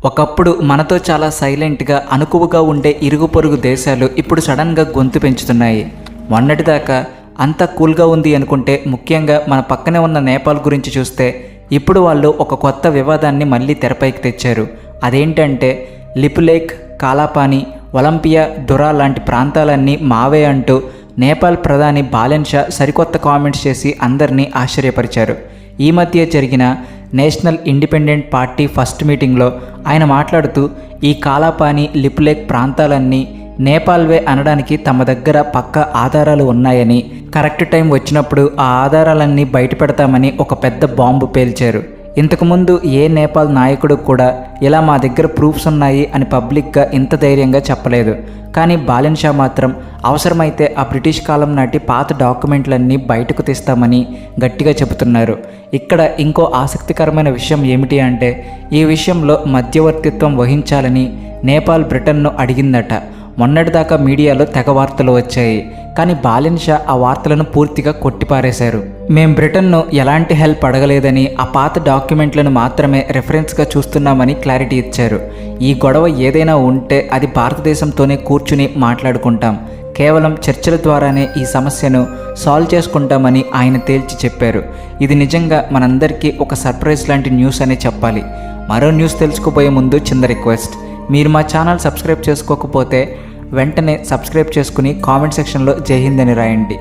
ఒకప్పుడు మనతో చాలా సైలెంట్గా అనుకువగా ఉండే ఇరుగు పొరుగు దేశాలు ఇప్పుడు సడన్గా గొంతు పెంచుతున్నాయి. మొన్నటిదాకా అంత కూల్గా ఉంది అనుకుంటే ముఖ్యంగా మన పక్కనే ఉన్న నేపాల్ గురించి చూస్తే ఇప్పుడు వాళ్ళు ఒక కొత్త వివాదాన్ని మళ్ళీ తెరపైకి తెచ్చారు. అదేంటంటే లిపులేక్, కాలాపాని, ఒలింపియా, దురా లాంటి ప్రాంతాలన్నీ మావే అంటూ నేపాల్ ప్రధాని బాలెన్ షా సరికొత్త కామెంట్స్ చేసి అందరినీ ఆశ్చర్యపరిచారు. ఈ మధ్య జరిగిన నేషనల్ ఇండిపెండెంట్ పార్టీ ఫస్ట్ మీటింగ్లో ఆయన మాట్లాడుతూ ఈ కాలాపాని, లిపులేక్ ప్రాంతాలన్నీ నేపాల్వే అనడానికి తమ దగ్గర పక్కా ఆధారాలు ఉన్నాయని, కరెక్ట్ టైం వచ్చినప్పుడు ఆ ఆధారాలన్నీ బయటపెడతామని ఒక పెద్ద బాంబు పేల్చారు. ఇంతకుముందు ఏ నేపాల్ నాయకుడు కూడా ఇలా మా దగ్గర ప్రూఫ్స్ ఉన్నాయి అని పబ్లిక్గా ఇంత ధైర్యంగా చెప్పలేదు. కానీ బాలెన్ షా మాత్రం అవసరమైతే ఆ బ్రిటిష్ కాలం నాటి పాత డాక్యుమెంట్లన్నీ బయటకు తీస్తామని గట్టిగా చెబుతున్నారు. ఇక్కడ ఇంకో ఆసక్తికరమైన విషయం ఏమిటి అంటే ఈ విషయంలో మధ్యవర్తిత్వం వహించాలని నేపాల్ బ్రిటన్ను అడిగిందట. మొన్నటిదాకా మీడియాలో తెగ వార్తలు వచ్చాయి, కానీ బాలెన్ షా ఆ వార్తలను పూర్తిగా కొట్టిపారేశారు. మేం బ్రిటన్ను ఎలాంటి హెల్ప్ అడగలేదని, ఆ పాత డాక్యుమెంట్లను మాత్రమే రెఫరెన్స్గా చూస్తున్నామని క్లారిటీ ఇచ్చారు. ఈ గొడవ ఏదైనా ఉంటే అది భారతదేశంతోనే కూర్చుని మాట్లాడుకుంటాం, కేవలం చర్చల ద్వారానే ఈ సమస్యను సాల్వ్ చేసుకుంటామని ఆయన తేల్చి చెప్పారు. ఇది నిజంగా మనందరికీ ఒక సర్ప్రైజ్ లాంటి న్యూస్ అనే చెప్పాలి. మరో న్యూస్ తెలుసుకోబోయే ముందు చిన్న రిక్వెస్ట్, మీరు మా ఛానల్ సబ్స్క్రైబ్ చేసుకోకపోతే వెంటనే సబ్స్క్రైబ్ చేసుకుని కామెంట్ సెక్షన్లో జై హింద్ అని రాయండి.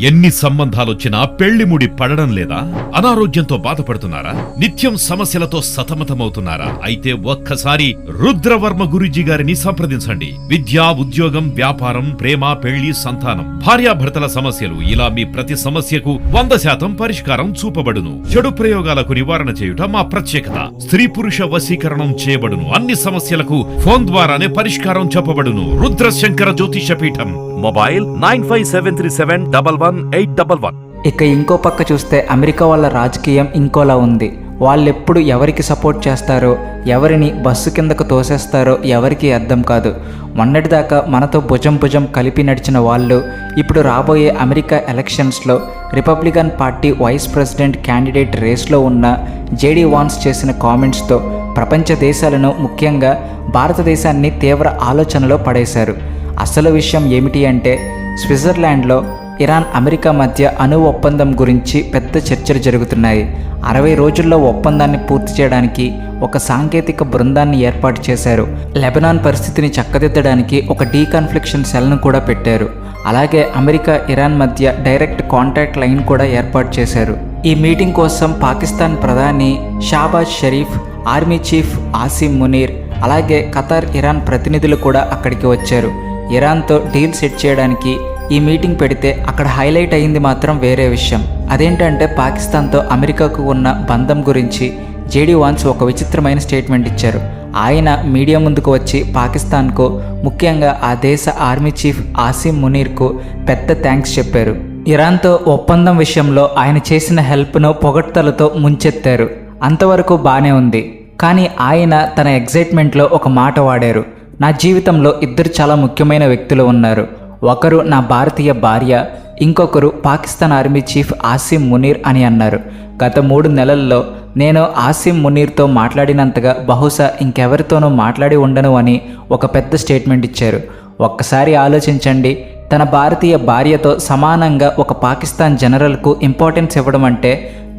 ఎన్ని సంబంధాలొచ్చినా పెళ్లి ముడి పడడం లేదా? అనారోగ్యంతో బాధపడుతున్నారా? నిత్యం సమస్యలతో సతమతమవుతున్నారా? అయితే ఒక్కసారి రుద్రవర్మ గురూజీ గారిని సంప్రదించండి. విద్య, ఉద్యోగం, వ్యాపారం, ప్రేమ, పెళ్లి, సంతానం, భార్యాభర్తల సమస్యలు, ఇలా మీ ప్రతి సమస్యకు 100% పరిష్కారం చూపబడును. చెడు ప్రయోగాలకు నివారణ చేయుట మా ప్రత్యేకత. స్త్రీ పురుష వశీకరణం చేయబడును. అన్ని సమస్యలకు ఫోన్ ద్వారానే పరిష్కారం చెప్పబడును. రుద్రశంకర జ్యోతిష పీఠం. మొబైల్ 9573711811. ఇక ఇంకో పక్క చూస్తే అమెరికా వాళ్ళ రాజకీయం ఇంకోలా ఉంది. వాళ్ళెప్పుడు ఎవరికి సపోర్ట్ చేస్తారో, ఎవరిని బస్సు కిందకు తోసేస్తారో ఎవరికి అర్థం కాదు. మొన్నటిదాకా మనతో భుజం భుజం కలిపి నడిచిన వాళ్ళు ఇప్పుడు రాబోయే అమెరికా ఎలక్షన్స్లో Republican party vice president candidate రేస్లో ఉన్న జేడీ వాన్స్ చేసిన కామెంట్స్తో ప్రపంచ దేశాలను, ముఖ్యంగా భారతదేశాన్ని తీవ్ర ఆలోచనలో పడేశారు. అసలు విషయం ఏమిటి అంటే స్విట్జర్లాండ్లో ఇరాన్, అమెరికా మధ్య అణు ఒప్పందం గురించి పెద్ద చర్చలు జరుగుతున్నాయి. 60 రోజుల్లో ఒప్పందాన్ని పూర్తి చేయడానికి ఒక సాంకేతిక బృందాన్ని ఏర్పాటు చేశారు. లెబనాన్ పరిస్థితిని చక్కదిద్దడానికి ఒక డీకాన్ఫ్లిక్షన్ సెల్ను కూడా పెట్టారు. అలాగే అమెరికా, ఇరాన్ మధ్య డైరెక్ట్ కాంటాక్ట్ లైన్ కూడా ఏర్పాటు చేశారు. ఈ మీటింగ్ కోసం పాకిస్తాన్ ప్రధాని షాబాజ్ షరీఫ్, ఆర్మీ చీఫ్ ఆసిం మునీర్, అలాగే ఖతార్, ఇరాన్ ప్రతినిధులు కూడా అక్కడికి వచ్చారు. ఇరాన్తో డీల్ సెట్ చేయడానికి ఈ మీటింగ్ పెడితే అక్కడ హైలైట్ అయింది మాత్రం వేరే విషయం. అదేంటంటే పాకిస్తాన్తో అమెరికాకు ఉన్న బంధం గురించి జేడీ వాన్స్ ఒక విచిత్రమైన స్టేట్మెంట్ ఇచ్చారు. ఆయన మీడియా ముందుకు వచ్చి పాకిస్తాన్కు, ముఖ్యంగా ఆ దేశ ఆర్మీ చీఫ్ ఆసిం మునీర్కు పెద్ద థ్యాంక్స్ చెప్పారు. ఇరాన్తో ఒప్పందం విషయంలో ఆయన చేసిన హెల్ప్ను పొగడ్తలతో ముంచెత్తారు. అంతవరకు బాగానే ఉంది. కానీ ఆయన తన ఎగ్జైట్మెంట్లో ఒక మాట వాడారు. నా జీవితంలో ఇద్దరు చాలా ముఖ్యమైన వ్యక్తులు ఉన్నారు. ఒకరు నా భారతీయ భార్య, ఇంకొకరు పాకిస్తాన్ ఆర్మీ చీఫ్ ఆసిం మునీర్ అని అన్నారు. గత 3 నెలల్లో నేను ఆసిం మునీర్తో మాట్లాడినంతగా బహుశా ఇంకెవరితోనూ మాట్లాడి ఉండను అని ఒక పెద్ద స్టేట్మెంట్ ఇచ్చారు. ఒక్కసారి ఆలోచించండి, తన భారతీయ భార్యతో సమానంగా ఒక పాకిస్తాన్ జనరల్కు ఇంపార్టెన్స్ ఇవ్వడం అంటే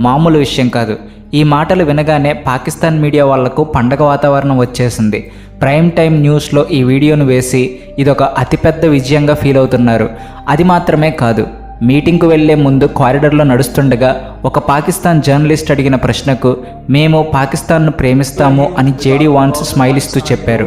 మామూలు విషయం కాదు. ఈ మాటలు వినగానే పాకిస్తాన్ మీడియా వాళ్లకు పండగ వాతావరణం వచ్చేసింది. ప్రైమ్ టైం న్యూస్లో ఈ వీడియోను వేసి ఇదొక అతిపెద్ద విజయంగా ఫీల్ అవుతున్నారు. అది మాత్రమే కాదు, మీటింగ్కు వెళ్లే ముందు కారిడార్లో నడుస్తుండగా ఒక పాకిస్తాన్ జర్నలిస్ట్ అడిగిన ప్రశ్నకు మేము పాకిస్తాన్ను ప్రేమిస్తాము అని జేడీ వాన్స్ స్మైల్ ఇస్తూ చెప్పారు.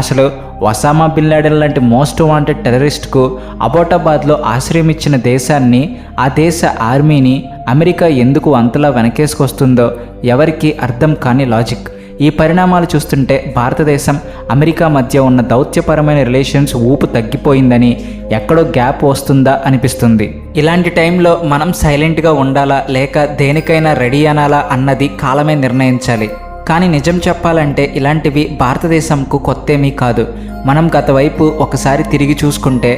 అసలు ఒసామా బిన్ లాడెన్ లాంటి మోస్ట్ వాంటెడ్ టెర్రరిస్ట్కు అబోటాబాద్లో ఆశ్రయం ఇచ్చిన దేశాన్ని, ఆ దేశ ఆర్మీని అమెరికా ఎందుకు అంతలా వెనకేసుకొస్తుందో ఎవరికీ అర్థం కాని లాజిక్. ఈ పరిణామాలు చూస్తుంటే భారతదేశం, అమెరికా మధ్య ఉన్న దౌత్యపరమైన రిలేషన్స్ ఊపు తగ్గిపోయిందని, ఎక్కడో గ్యాప్ వస్తుందా అనిపిస్తుంది. ఇలాంటి టైంలో మనం సైలెంట్గా ఉండాలా లేక దేనికైనా రెడీ అనాలా అన్నది కాలమే నిర్ణయించాలి. కానీ నిజం చెప్పాలంటే ఇలాంటివి భారతదేశంకు కొత్తేమీ కాదు. మనం గత వైపు ఒకసారి తిరిగి చూసుకుంటే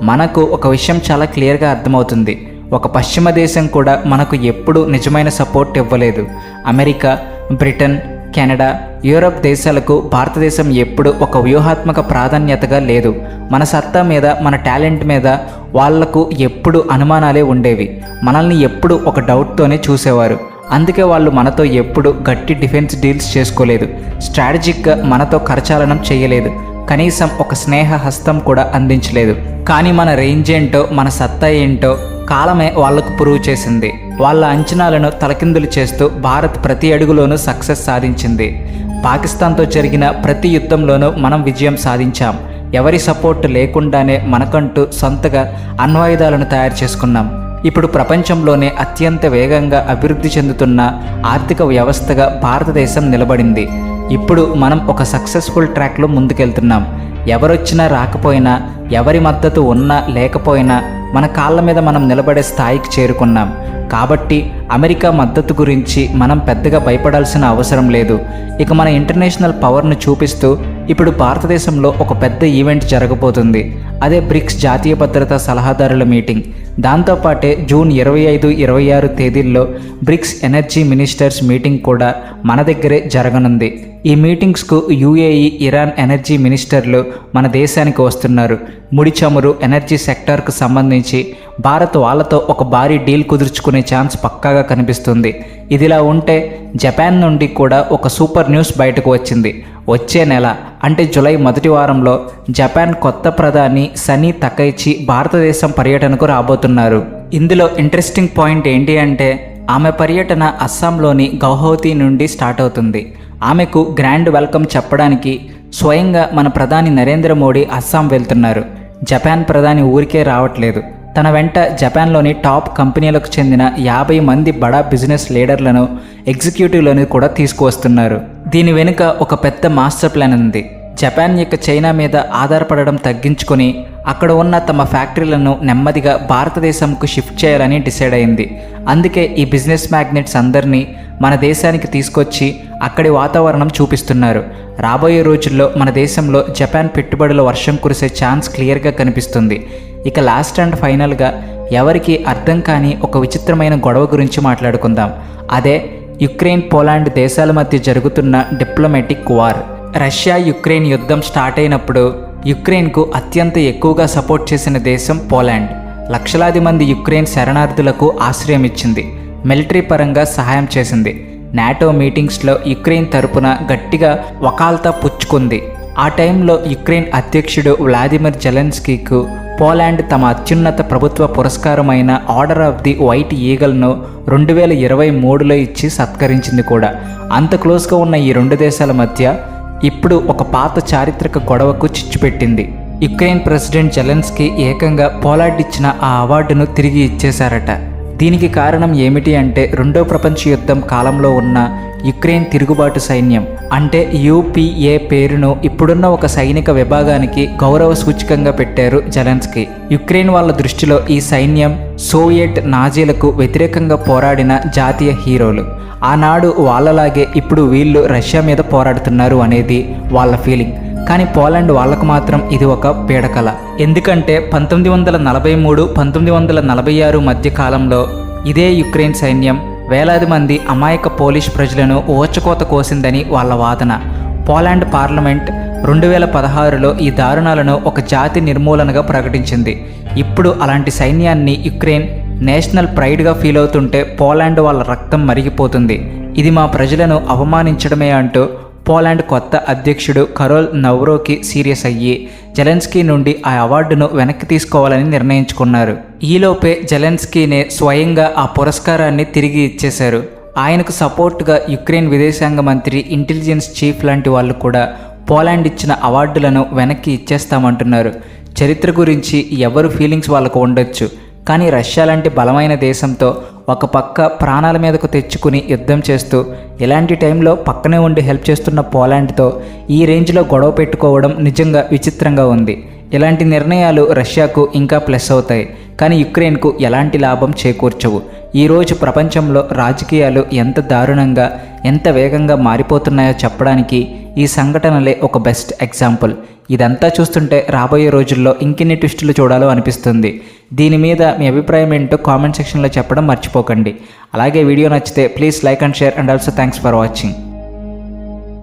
మనకు ఒక విషయం చాలా క్లియర్గా అర్థమవుతుంది. ఒక పశ్చిమ దేశం కూడా మనకు ఎప్పుడూ నిజమైన సపోర్ట్ ఇవ్వలేదు. అమెరికా, బ్రిటన్, కెనడా, యూరప్ దేశాలకు భారతదేశం ఎప్పుడు ఒక వ్యూహాత్మక ప్రాధాన్యతగా లేదు. మన సత్తా మీద, మన టాలెంట్ మీద వాళ్లకు ఎప్పుడు అనుమానాలే ఉండేవి. మనల్ని ఎప్పుడు ఒక డౌట్తోనే చూసేవారు. అందుకే వాళ్ళు మనతో ఎప్పుడు గట్టి డిఫెన్స్ డీల్స్ చేసుకోలేదు. స్ట్రాటజిక్గా మనతో కరచాలనం చేయలేదు. కనీసం ఒక స్నేహ హస్తం కూడా అందించలేదు. కానీ మన రేంజ్ ఏంటో, మన సత్తా ఏంటో కాలమే వాళ్లకు ప్రూవ్ చేసింది. వాళ్ళ అంచనాలను తలకిందులు చేస్తూ భారత్ ప్రతి అడుగులోనూ సక్సెస్ సాధించింది. పాకిస్తాన్తో జరిగిన ప్రతి యుద్ధంలోనూ మనం విజయం సాధించాం. ఎవరి సపోర్ట్ లేకుండానే మనకంటూ సొంతగా అణ్వాయుధాలను తయారు చేసుకున్నాం. ఇప్పుడు ప్రపంచంలోనే అత్యంత వేగంగా అభివృద్ధి చెందుతున్న ఆర్థిక వ్యవస్థగా భారతదేశం నిలబడింది. ఇప్పుడు మనం ఒక సక్సెస్ఫుల్ ట్రాక్లో ముందుకెళ్తున్నాం. ఎవరొచ్చినా రాకపోయినా, ఎవరి మద్దతు ఉన్నా లేకపోయినా మన కాళ్ళ మీద మనం నిలబడే స్థాయికి చేరుకున్నాం. కాబట్టి అమెరికా మద్దతు గురించి మనం పెద్దగా భయపడాల్సిన అవసరం లేదు. ఇక మన ఇంటర్నేషనల్ పవర్ను చూపిస్తూ ఇప్పుడు భారతదేశంలో ఒక పెద్ద ఈవెంట్ జరగబోతుంది. అదే బ్రిక్స్ జాతీయ భద్రతా సలహాదారుల మీటింగ్. దాంతోపాటే జూన్ 25, 26 తేదీల్లో బ్రిక్స్ ఎనర్జీ మినిస్టర్స్ మీటింగ్ కూడా మన దగ్గరే జరగనుంది. ఈ మీటింగ్స్కు యుఏఈ, ఇరాన్ ఎనర్జీ మినిస్టర్లు మన దేశానికి వస్తున్నారు. ముడి చమురు, ఎనర్జీ సెక్టార్కు సంబంధించి భారత్ వాళ్ళతో ఒక భారీ డీల్ కుదుర్చుకునే ఛాన్స్ పక్కాగా కనిపిస్తుంది. ఇదిలా ఉంటే జపాన్ నుండి కూడా ఒక సూపర్ న్యూస్ బయటకు వచ్చింది. వచ్చే నెల అంటే జూలై మొదటి వారంలో జపాన్ కొత్త ప్రధాని సనీ తకైచి భారతదేశం పర్యటనకు రాబోతున్నారు. ఇందులో ఇంట్రెస్టింగ్ పాయింట్ ఏంటి అంటే ఆమె పర్యటన అస్సాంలోని గౌహతి నుండి స్టార్ట్ అవుతుంది. ఆమెకు గ్రాండ్ వెల్కమ్ చెప్పడానికి స్వయంగా మన ప్రధాని నరేంద్ర మోడీ అస్సాం వెళ్తున్నారు. జపాన్ ప్రధాని ఊరికే రావట్లేదు. తన వెంట జపాన్లోని టాప్ కంపెనీలకు చెందిన 50 మంది బడా బిజినెస్ లీడర్లను, ఎగ్జిక్యూటివ్లను కూడా తీసుకువస్తున్నారు. దీని వెనుక ఒక పెద్ద మాస్టర్ ప్లాన్ ఉంది. జపాన్ యొక్క చైనా మీద ఆధారపడడం తగ్గించుకొని అక్కడ ఉన్న తమ ఫ్యాక్టరీలను నెమ్మదిగా భారతదేశంకు షిఫ్ట్ చేయాలని డిసైడ్ అయింది. అందుకే ఈ బిజినెస్ మ్యాగ్నెట్స్ అందరినీ మన దేశానికి తీసుకొచ్చి అక్కడి వాతావరణం చూపిస్తున్నారు. రాబోయే రోజుల్లో మన దేశంలో జపాన్ పెట్టుబడుల వర్షం కురిసే ఛాన్స్ క్లియర్గా కనిపిస్తుంది. ఇక లాస్ట్ అండ్ ఫైనల్గా ఎవరికి అర్థం కాని ఒక విచిత్రమైన గొడవ గురించి మాట్లాడుకుందాం. అదే యుక్రెయిన్, పోలాండ్ దేశాల మధ్య జరుగుతున్న డిప్లొమాటిక్ వార్. రష్యా యుక్రెయిన్ యుద్ధం స్టార్ట్ అయినప్పుడు యుక్రెయిన్కు అత్యంత ఎక్కువగా సపోర్ట్ చేసిన దేశం పోలాండ్. లక్షలాది మంది యుక్రెయిన్ శరణార్థులకు ఆశ్రయం ఇచ్చింది. మిలిటరీ పరంగా సహాయం చేసింది. నాటో మీటింగ్స్లో యుక్రెయిన్ తరపున గట్టిగా వకాల్తా పుచ్చుకుంది. ఆ టైంలో యుక్రెయిన్ అధ్యక్షుడు వ్లాదిమిర్ జెలెన్స్కీకు పోలాండ్ తమ అత్యున్నత ప్రభుత్వ పురస్కారమైన ఆర్డర్ ఆఫ్ ది వైట్ ఈగల్ను 2023లో ఇచ్చి సత్కరించింది కూడా. అంత క్లోజ్గా ఉన్న ఈ రెండు దేశాల మధ్య ఇప్పుడు ఒక పాత చారిత్రక గొడవకు చిచ్చుపెట్టింది. యుక్రెయిన్ ప్రెసిడెంట్ జెలెన్స్కీ ఏకంగా పోలాండ్ ఇచ్చిన ఆ అవార్డును తిరిగి ఇచ్చేశారట. దీనికి కారణం ఏమిటి అంటే రెండో ప్రపంచ యుద్ధం కాలంలో ఉన్న యుక్రెయిన్ తిరుగుబాటు సైన్యం అంటే యూపీఏ పేరును ఇప్పుడున్న ఒక సైనిక విభాగానికి గౌరవ సూచకంగా పెట్టారు జెలెన్స్కీ. యుక్రెయిన్ వాళ్ళ దృష్టిలో ఈ సైన్యం సోవియట్ నాజీలకు వ్యతిరేకంగా పోరాడిన జాతీయ హీరోలు. ఆనాడు వాళ్ళలాగే ఇప్పుడు వీళ్ళు రష్యా మీద పోరాడుతున్నారు అనేది వాళ్ళ ఫీలింగ్. కానీ పోలాండ్ వాళ్ళకు మాత్రం ఇది ఒక పీడకల. ఎందుకంటే 1943, 1946 మధ్య కాలంలో ఇదే యుక్రెయిన్ సైన్యం వేలాది మంది అమాయక పోలిష్ ప్రజలను ఓచకోత కోసిందని వాళ్ళ వాదన. పోలాండ్ పార్లమెంట్ 2016లో ఈ దారుణాలను ఒక జాతి నిర్మూలనగా ప్రకటించింది. ఇప్పుడు అలాంటి సైన్యాన్ని యుక్రెయిన్ నేషనల్ ప్రైడ్గా ఫీల్ అవుతుంటే పోలాండ్ వాళ్ళ రక్తం మరిగిపోతుంది. ఇది మా ప్రజలను అవమానించడమే అంటూ పోలాండ్ కొత్త అధ్యక్షుడు కరోల్ నవ్రోకి సీరియస్ అయ్యి జెలెన్స్కీ నుండి ఆ అవార్డును వెనక్కి తీసుకోవాలని నిర్ణయించుకున్నారు. ఈలోపే జెలెన్స్కీనే స్వయంగా ఆ పురస్కారాన్ని తిరిగి ఇచ్చేశారు. ఆయనకు సపోర్టుగా యుక్రెయిన్ విదేశాంగ మంత్రి, ఇంటెలిజెన్స్ చీఫ్ లాంటి వాళ్ళు కూడా పోలాండ్ ఇచ్చిన అవార్డులను వెనక్కి ఇచ్చేస్తామంటున్నారు. చరిత్ర గురించి ఎవరు ఫీలింగ్స్ వాళ్ళకు ఉండొచ్చు. కానీ రష్యా లాంటి బలమైన దేశంతో ఒక పక్క ప్రాణాల మీదకు తెచ్చుకుని యుద్ధం చేస్తూ ఇలాంటి టైంలో పక్కనే ఉండి హెల్ప్ చేస్తున్న పోలాండ్తో ఈ రేంజ్లో గొడవ పెట్టుకోవడం నిజంగా విచిత్రంగా ఉంది. ఇలాంటి నిర్ణయాలు రష్యాకు ఇంకా ప్లస్ అవుతాయి, కానీ యుక్రెయిన్కు ఎలాంటి లాభం చేకూర్చవు. ఈరోజు ప్రపంచంలో రాజకీయాలు ఎంత దారుణంగా, ఎంత వేగంగా మారిపోతున్నాయో చెప్పడానికి ఈ సంఘటనలే ఒక బెస్ట్ ఎగ్జాంపుల్. ఇదంతా చూస్తుంటే రాబోయే రోజుల్లో ఇంకెన్ని ట్విస్టులు చూడాలో అనిపిస్తుంది. దీని మీద మీ అభిప్రాయం ఏంటో కామెంట్ సెక్షన్లో చెప్పడం మర్చిపోకండి. అలాగే వీడియో నచ్చితే please like and share and also thanks for watching.